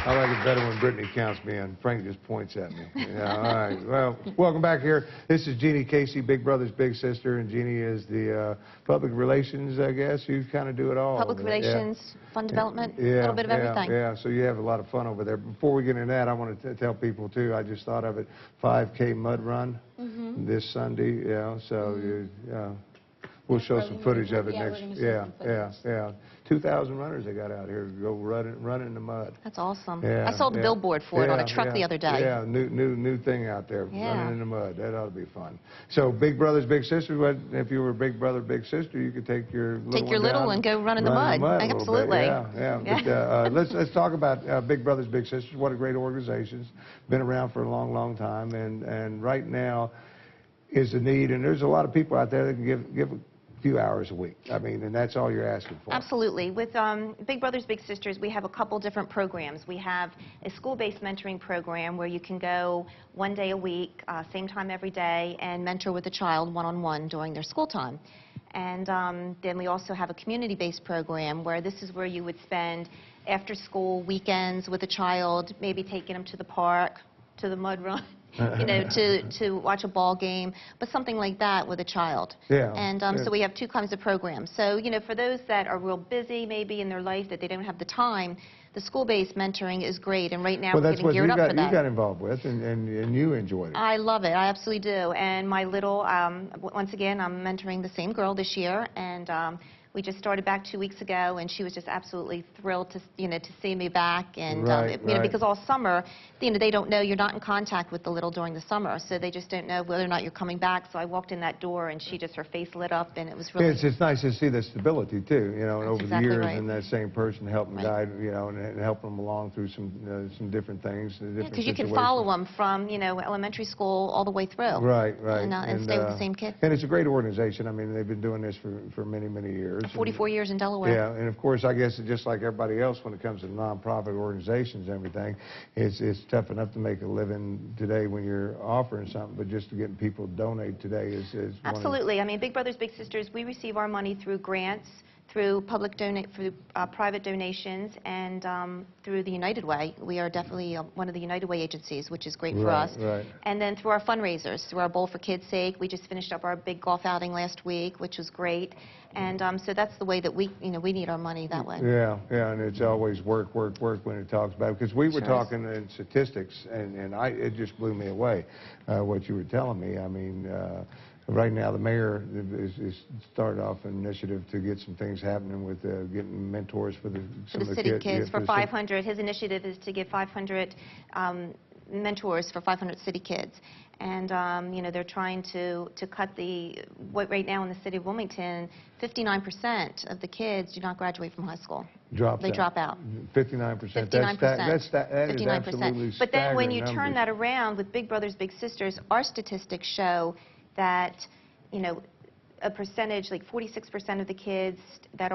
I like it better when Brittany counts me in. Frank just points at me. Yeah, all right. Well, welcome back here. This is Jeannie Casey, Big Brother's Big Sister, and Jeannie is the public relations, I guess. You kind of do it all. Public relations, fund development, a little bit of everything. Yeah, so you have a lot of fun over there. Before we get into that, I want to tell people, too, I just thought of it, 5K mud run this Sunday, so we'll show some footage of it next. Yeah. 2,000 runners they got out here to go running in the mud. That's awesome. Yeah, I saw the billboard for it on a truck the other day. Yeah, new thing out there, running in the mud. That ought to be fun. So, Big Brothers, Big Sisters. If you were Big Brother, Big Sister, you could take your little and go run in the mud. Absolutely. Yeah. But, let's talk about Big Brothers, Big Sisters. What a great organization. It's been around for a long time, and right now is the need. And there's a lot of people out there that can give few hours a week. I mean, and that's all you're asking for. Absolutely. With Big Brothers Big Sisters, we have a couple different programs. We have a school-based mentoring program where you can go 1 day a week, same time every day, and mentor with a child one-on-one during their school time. And then we also have a community-based program where this is where you would spend after-school weekends with a child, maybe taking them to the park, to the mud run, to watch a ball game, but something like that with a child. Yeah. And so we have two kinds of programs. So, for those that are real busy maybe in their life that they don't have the time, the school-based mentoring is great, and right now we're getting geared up for that. You got involved with, and you enjoyed it. I love it. I absolutely do. And my little, once again, I'm mentoring the same girl this year, and we just started back 2 weeks ago, and she was just absolutely thrilled to see me back. And because all summer, they don't know, you're not in contact with the little during the summer, so they just don't know whether or not you're coming back. So I walked in that door, and her face lit up, and it was really. Yeah, it's nice to see the stability too, and over the years, right. and that same person helping guide, and helping them along through some different things. Because you can follow them from elementary school all the way through. Right. And stay with the same kid. And it's a great organization. I mean, they've been doing this for many years. 44 years in Delaware. Yeah, and of course, I guess just like everybody else when it comes to nonprofit organizations and everything, it's tough enough to make a living today when you're offering something, but just to get people to donate today is absolutely. I mean, Big Brothers Big Sisters, we receive our money through grants, through private donations, and through the United Way. We are definitely one of the United Way agencies, which is great for us. Right. And then through our fundraisers, through our Bowl for Kids' Sake, we just finished up our big golf outing last week, which was great. And so that's the way that we need our money that way. Yeah, and it's always work when it talks about it. Because we were talking in statistics, and it just blew me away, what you were telling me. I mean, right now, the mayor is started off an initiative to get some things happening with getting mentors for the city kids for 500. His initiative is to get 500 mentors for 500 city kids. And, they're trying to cut right now in the city of Wilmington, 59% of the kids do not graduate from high school. They drop out. 59%. 59%. That is 59%. absolutely But then when you numbers. turn that around with Big Brothers Big Sisters, our statistics show that, a percentage, like 46% of the kids that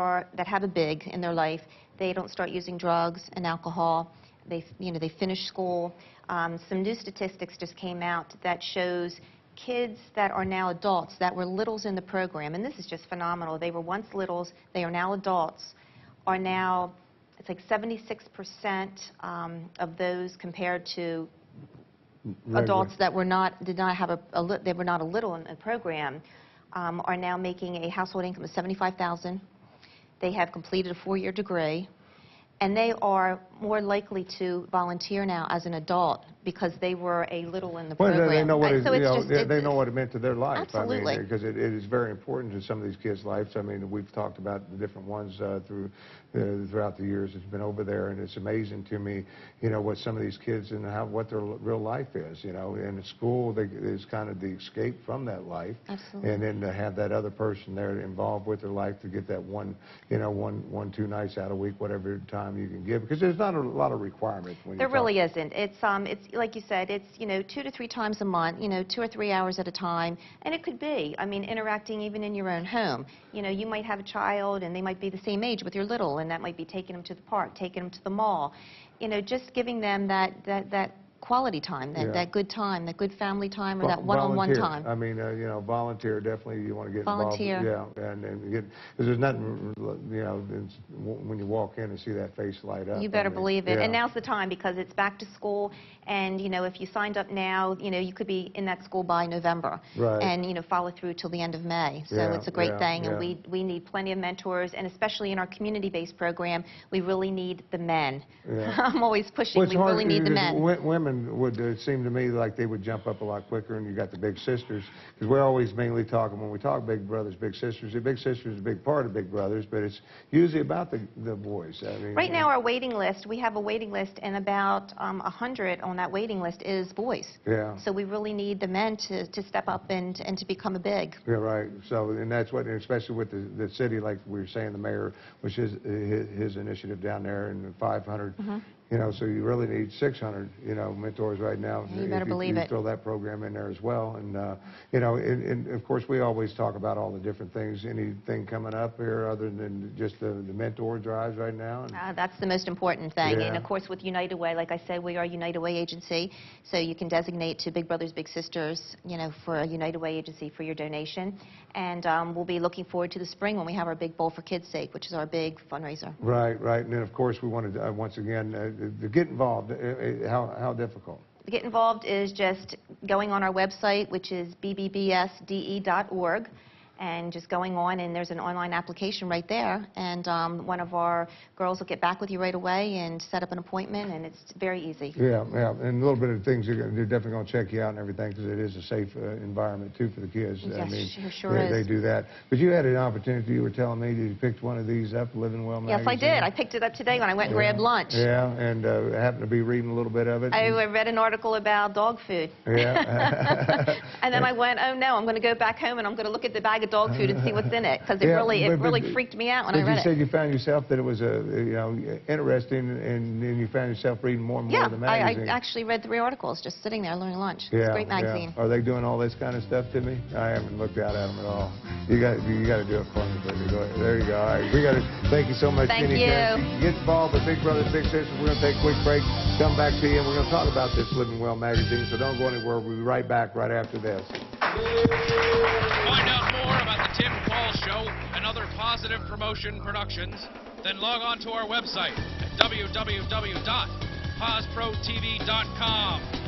have a big in their life, they don't start using drugs and alcohol. They finish school. Some new statistics just came out that shows kids that are now adults that were littles in the program, and this is just phenomenal. They were once littles, they are now adults, are now, it's like 76% of those compared to adults that were not a little in the program, are now making a household income of $75,000. They have completed a 4-year degree, and they are more likely to volunteer now as an adult because they were a little in the program. They know what they know what it meant to their life. Absolutely. I mean, because it is very important to some of these kids' lives. I mean, we've talked about the different ones throughout the years. It's been over there, and it's amazing to me, what some of these kids and what their real life is. And at school is kind of the escape from that life. Absolutely. And then to have that other person there involved with their life to get that one, 2 nights out a week, whatever time you can give, because there's not a lot of requirements. There really isn't. It's like you said, it's 2 to 3 times a month, 2 or 3 hours at a time, and it could be, I mean, interacting even in your own home. You might have a child, and they might be the same age with your little, and that might be taking them to the park, taking them to the mall. Just giving them that quality time, Yeah. that good time, that good family time, or that Vol- one-on-one volunteer. time. I mean, volunteer, definitely you want to get Volunteer. involved. Yeah, and get, because there's nothing, when you walk in and see that face light up. You better I mean, believe it. yeah. And now's the time, because it's back to school, and if you signed up now, you could be in that school by November. Right. And follow through till the end of May. So Yeah, it's a great yeah, thing, and yeah. we need plenty of mentors, and especially in our community-based program, we really need the men. Yeah. I'm always pushing. Well, it's We hard really need the because men. Women would seem to me like they would jump up a lot quicker, and you got the big sisters, because we're always mainly talking, when we talk big brothers, big sisters. The big sisters is a big part of big brothers, but it's usually about the boys. I mean, Right now, our waiting list, we have a waiting list, and about 100 on that waiting list is boys. Yeah. So we really need the men to step up and to become a big. Yeah, right. So, and that's what, and especially with the city, like we were saying, the mayor, which is his initiative down there, and the 500. So you really need 600, mentors right now. You better believe you it. throw that program in there as well, and and of course we always talk about all the different things. Anything coming up here other than just the mentor drives right now? That's the most important thing. Yeah. And of course, with United Way, like I said, we are a United Way agency, so you can designate to Big Brothers Big Sisters, for a United Way agency for your donation. And we'll be looking forward to the spring when we have our big Bowl for Kids' Sake, which is our big fundraiser. Right, right. And then of course we wanted to, once again to get involved. How difficult? To get involved is just going on our website, which is bbbsde.org, and just going on, and there's an online application right there, and one of our girls will get back with you right away and set up an appointment, and it's very easy. Yeah, yeah, and a little bit of things, they're definitely going to check you out and everything, because it is a safe environment, too, for the kids. Yes, sure is. They do that. But you had an opportunity, you were telling me, you picked one of these up, Living Well magazine. Yes, I did. I picked it up today when I went and grabbed lunch. Yeah, and happened to be reading a little bit of it. I read an article about dog food. Yeah. And then I went, oh no, I'm going to go back home and I'm going to look at the bag of dog food and see what's in it, because it Yeah, really freaked me out when I read But you said it. you found yourself that it was interesting, and then you found yourself reading more and more Yeah, of the I magazine. actually read 3 articles just sitting there learning lunch. It's a great magazine. Yeah. Are they doing all this kind of stuff to me? I haven't looked out at them at all. You got to do it for me, Brittany. Go ahead. There you go. All right. We got to thank you so much, Thank Kenny. you. Get involved with Big Brothers Big Sisters. We're going to take a quick break. Come back to you, and we're going to talk about this Living Well magazine. So don't go anywhere. We'll be right back right after this. Find out more about the Tim Paul Show and other Positive Promotion productions, then log on to our website at www.posprotv.com.